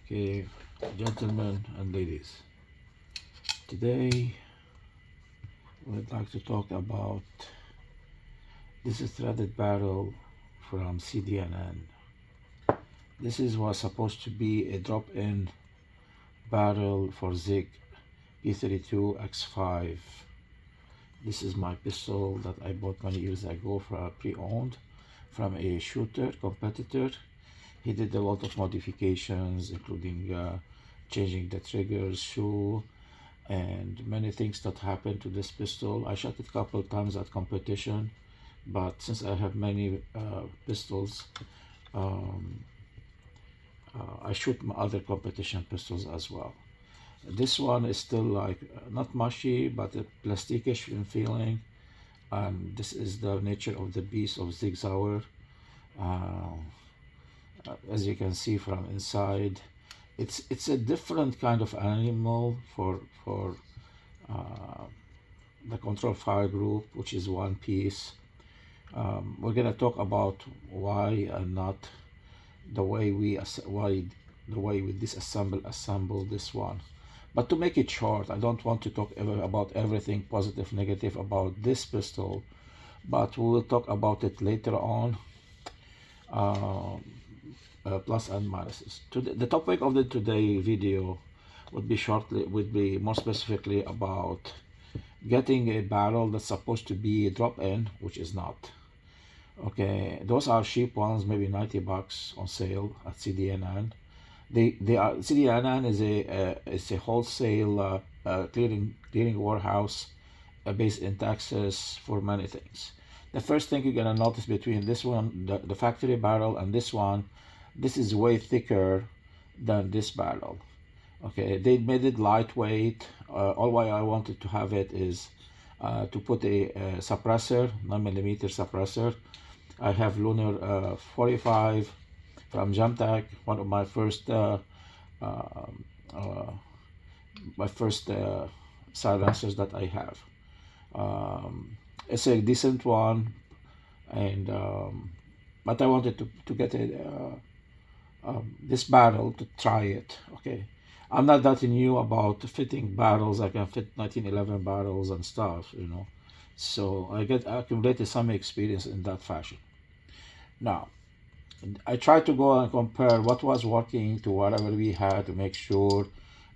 Okay, gentlemen and ladies, today we'd like to talk about this is threaded barrel from CDNN. Was supposed to be a drop-in barrel for SIG P320-X5. This is my pistol that I bought many years ago for pre-owned from a shooter competitor. He did a lot of modifications, including changing the triggers, shoe, and many things that happened to this pistol. I shot it a couple of times at competition, but since I have many pistols, I shoot my other competition pistols as well. This one is still like not mushy, but a plasticish in feeling. This is the nature of the beast of Sig Sauer. As you can see from inside, it's a different kind of animal for the control fire group, which is one piece. We're gonna talk about why and not the way we assemble this one. But to make it short, I don't want to talk about everything positive, negative about this pistol, but we will talk about it later on. Plus and minuses. The topic of the today video would be more specifically about getting a barrel that's supposed to be drop-in, which is not. Okay, those are cheap ones, maybe $90 on sale at CDNN. CDNN is a wholesale clearing warehouse based in Texas for many things. The first thing you're gonna notice between this one, the factory barrel, and this one, this is way thicker than this barrel. Okay, they made it lightweight. All why I wanted to have it is to put a suppressor, 9mm suppressor. I have Lunar 45 from Jamtac, one of my first silencers that I have. It's a decent one, and but I wanted to get this barrel to try it. Okay, I'm not that new about fitting barrels. I can fit 1911 barrels and stuff, you know. So I accumulated some experience in that fashion. Now, I tried to go and compare what was working to whatever we had to make sure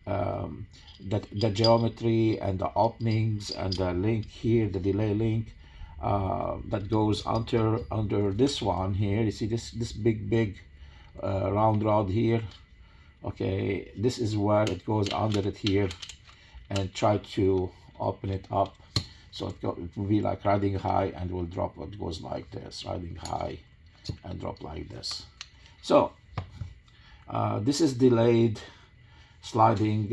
that the geometry and the openings and the link here, the delay link that goes under this one here. You see this big round rod here. Okay, this is where it goes under it here, and try to open it up so it will be like riding high and will drop. It goes like this, riding high and drop like this. So this is delayed sliding.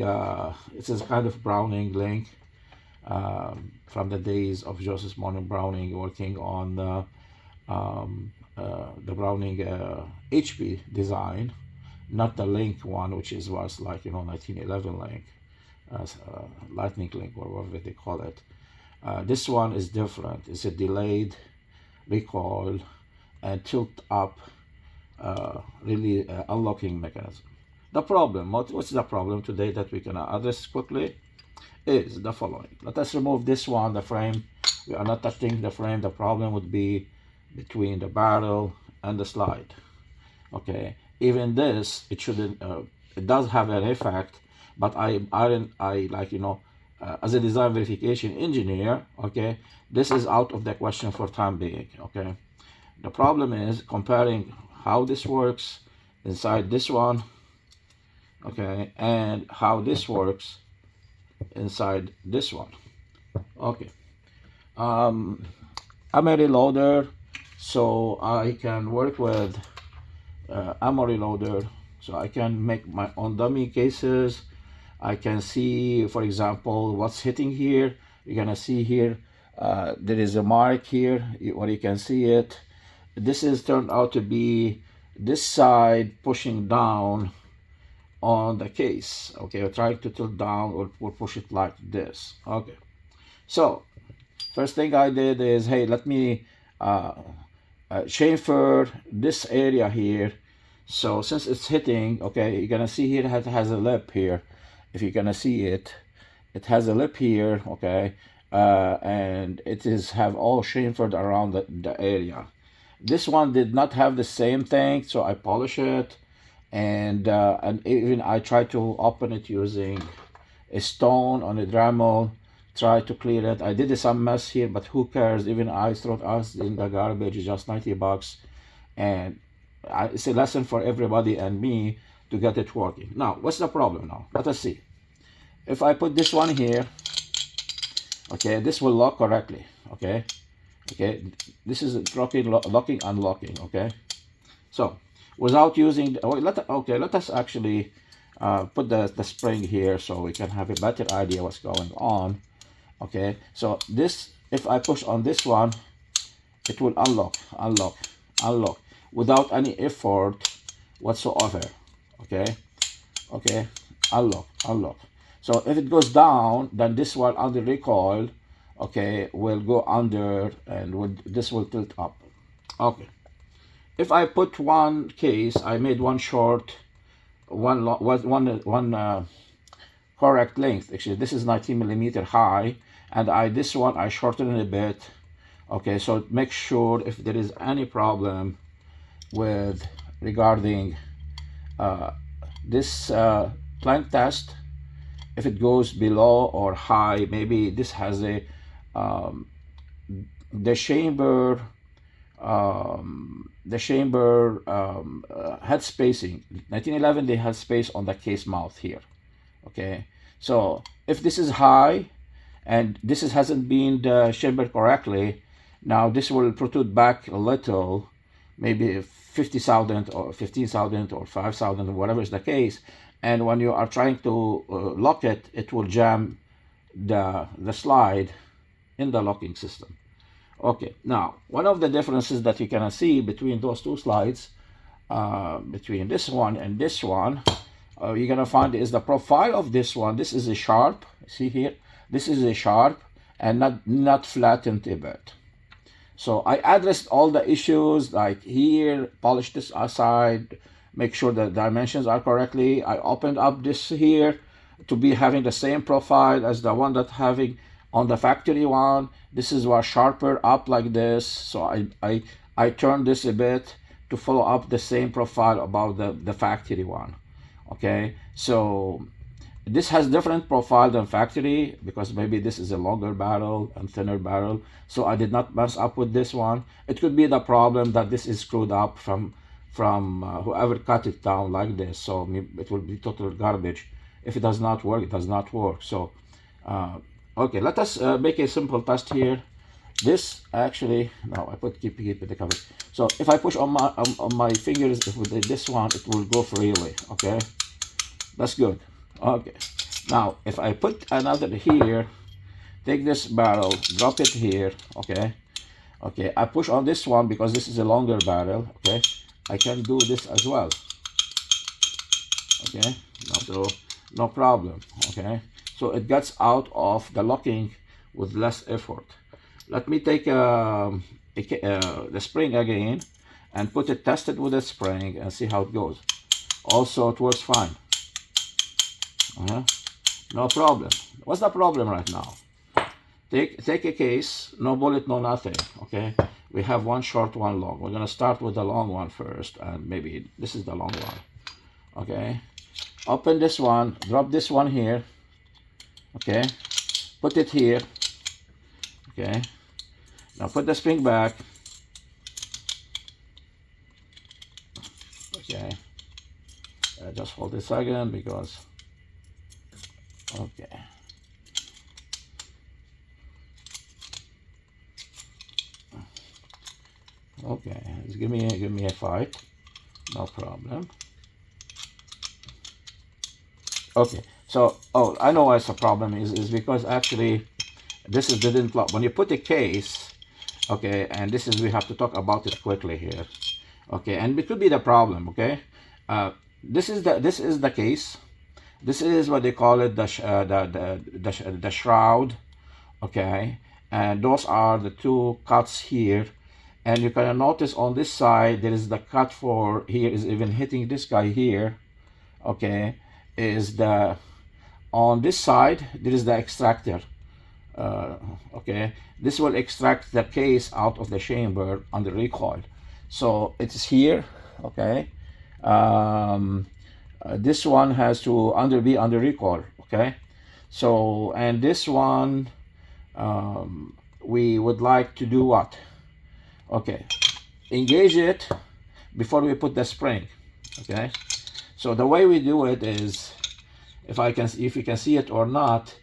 It's a kind of Browning link from the days of Joseph Morning Browning, working on the Browning HP design, not the link one, which was like, you know, 1911 link, lightning link, or whatever they call it. This one is different. It's a delayed recoil and tilt up really unlocking mechanism. The problem, what's the problem today that we can address quickly, is the following. Let us remove this one, the frame. We are not touching the frame. The problem would be between the barrel and the slide. Okay, even this, it shouldn't, it does have an effect, but I like, you know, as a design verification engineer, okay, this is out of the question for time being. Okay, the problem is comparing how this works inside this one, okay, and how this works inside this one. Okay, I'm a reloader, so I can work with ammo reloader, so I can make my own dummy cases. I can see, for example, what's hitting here. You're gonna see here there is a mark here where you can see it. This is turned out to be this side pushing down on the case. Okay, we're trying to tilt down or push it like this. Okay, so first thing I did is, hey, let me chamfer this area here So since it's hitting, okay, you're gonna see here it has a lip here. If you're gonna see it, it has a lip here, okay, and it is have all chamfered around the area. This one did not have the same thing, so I polish it, and even I try to open it using a stone on a Dremel, try to clear it. I did some mess here, but who cares? Even I throw us in the garbage, just 90 bucks, and it's a lesson for everybody and me to get it working. Now, what's the problem now? Let us see. If I put this one here, okay, this will lock correctly, okay? Okay, this is locking, unlocking, okay? So, without using, let us actually put the spring here so we can have a better idea what's going on, okay? So this, if I push on this one, it will unlock without any effort whatsoever, okay? Okay, unlock. So if it goes down, then this one under recoil, okay, will go under, and this will tilt up. Okay. If I put one case, I made one short, one correct length. Actually, this is 19 millimeter high, and this one I shortened it a bit. Okay, so make sure if there is any problem with regarding this plank test, if it goes below or high, maybe this has a the chamber head spacing. 1911 they had space on the case mouth here, okay? So if this is high and this hasn't been chambered correctly, now this will protrude back a little, maybe 50,000 or 15,000 or 5,000 or whatever is the case, and when you are trying to lock it, it will jam the slide in the locking system. Okay, now one of the differences that you can see between those two slides, between this one and this one, you're gonna find is the profile of this one. This is a sharp, see here, this is a sharp and not flattened a bit. So I addressed all the issues, like here, polish this aside, make sure the dimensions are correctly. I opened up this here to be having the same profile as the one that having on the factory one. This is what sharper up like this. So I turned this a bit to follow up the same profile about the factory one. Okay, so this has different profile than factory because maybe this is a longer barrel and thinner barrel. So I did not mess up with this one. It could be the problem that this is screwed up from whoever cut it down like this. So it will be total garbage. If it does not work, it does not work. So okay, let us make a simple test here. This actually, no, I keep it the cover. So if I push on my fingers with this one, it will go freely. Okay, that's good. Okay, now if I put another here, take this barrel, drop it here. Okay, okay, I push on this one because this is a longer barrel. Okay, I can do this as well. Okay, no problem. Okay, so it gets out of the locking with less effort. Let me take the spring again and test it with the spring and see how it goes. Also, it works fine. No problem. What's the problem right now? Take a case, no bullet, no nothing. Okay, we have one short, one long. We're gonna start with the long one first, and maybe this is the long one. Okay, open this one, drop this one here. Okay, put it here. Okay, now put the spring back. Okay, just hold it a second because, okay. Okay, just give me a 5, no problem. Okay, so I know why it's a problem is because actually this didn't lock. When you put a case, okay, and we have to talk about it quickly here. Okay, and it could be the problem. Okay, this is the case. This is what they call it, the shroud. Okay, and those are the two cuts here. And you can notice on this side there is the cut for here is even hitting this guy here. Okay, is the on this side there is the extractor. Okay, this will extract the case out of the chamber on the recoil. So it is here. Okay, this one has to be under recoil. Okay, so and this one we would like to do what? Okay, engage it before we put the spring. Okay, so the way we do it is, if you can see it or not,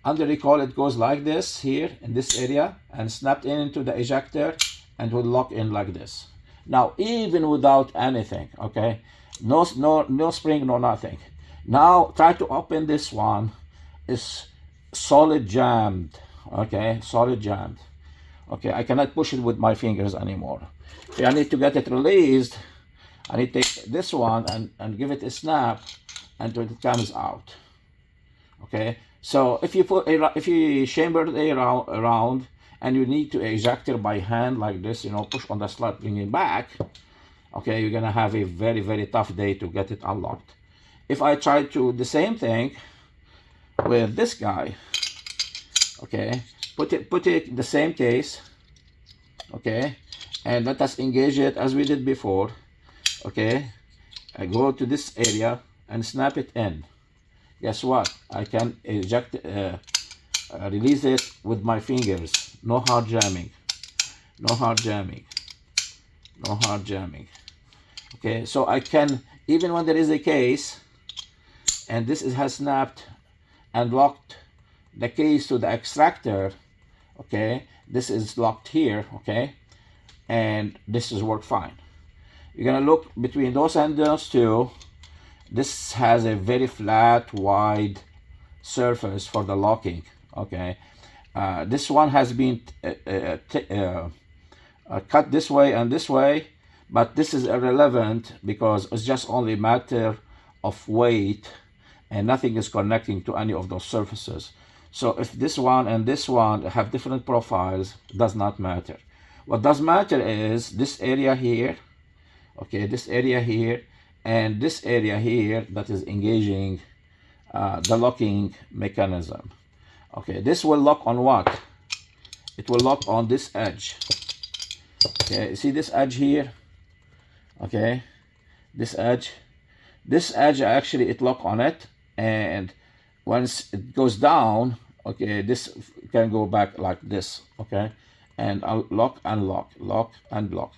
under recoil it goes like this here in this area and snapped into the ejector and will lock in like this. Now even without anything, okay, no spring, no nothing. Now try to open this one, is solid jammed. Okay, solid jammed. Okay, I cannot push it with my fingers anymore. Okay, I need to get it released. I need to take this one and give it a snap until it comes out. Okay, so if you chamber it around and you need to ejector by hand like this, you know, push on the slot, bring it back, okay, you're gonna have a very, very tough day to get it unlocked. If I try to do the same thing with this guy, okay, put it in the same case, okay, and let us engage it as we did before. Okay, I go to this area and snap it in. Guess what? I can eject, release it with my fingers. No hard jamming. No hard jamming. No hard jamming. Okay, so I can, even when there is a case, and this has snapped and locked the case to the extractor, okay, this is locked here, okay, and this is work fine. You're gonna look between those and those two. This has a very flat, wide surface for the locking. Okay, this one has been cut this way and this way, but this is irrelevant because it's just only a matter of weight and nothing is connecting to any of those surfaces. So if this one and this one have different profiles, it does not matter. What does matter is this area here, okay, this area here and this area here that is engaging the locking mechanism. Okay, this will lock on what? It will lock on this edge. Okay, see this edge here? Okay, this edge actually it lock on it, and once it goes down, okay, this can go back like this. Okay, and I'll lock and lock, lock and lock.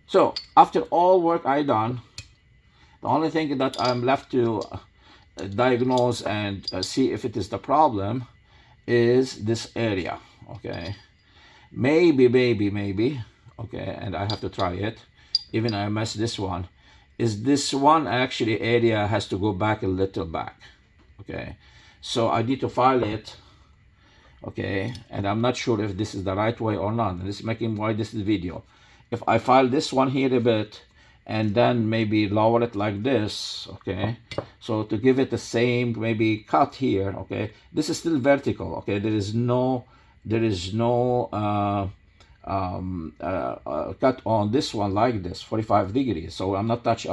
So after all work I done, the only thing that I'm left to diagnose and see if it is the problem is this area. Okay, maybe, okay, and I have to try it. Even I messed this one. Is this one actually area has to go back a little back. Okay, so I need to file it. Okay, and I'm not sure if this is the right way or not. This is making why this is video. If I file this one here a bit and then maybe lower it like this, okay, so to give it the same maybe cut here, okay, this is still vertical, okay, there is no cut on this one like this 45 degrees, so I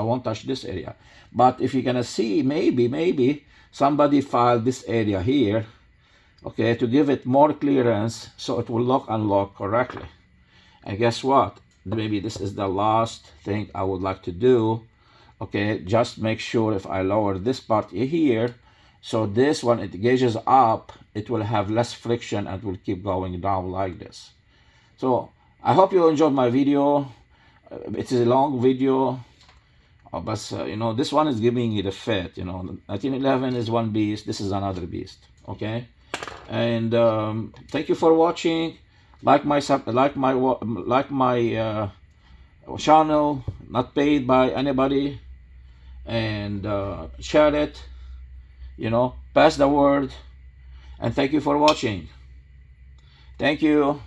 won't touch this area. But if you're gonna see, maybe somebody filed this area here, okay, to give it more clearance so it will lock and unlock correctly. And guess what? Maybe this is the last thing I would like to do. Okay, just make sure if I lower this part here, so this one it gauges up, it will have less friction and will keep going down like this. So I hope you enjoyed my video. It is a long video, but you know, this one is giving you the fit. You know, 1911 is one beast, this is another beast. Okay, and thank you for watching. Like my channel, not paid by anybody, and share it, you know, pass the word, and thank you for watching. Thank you.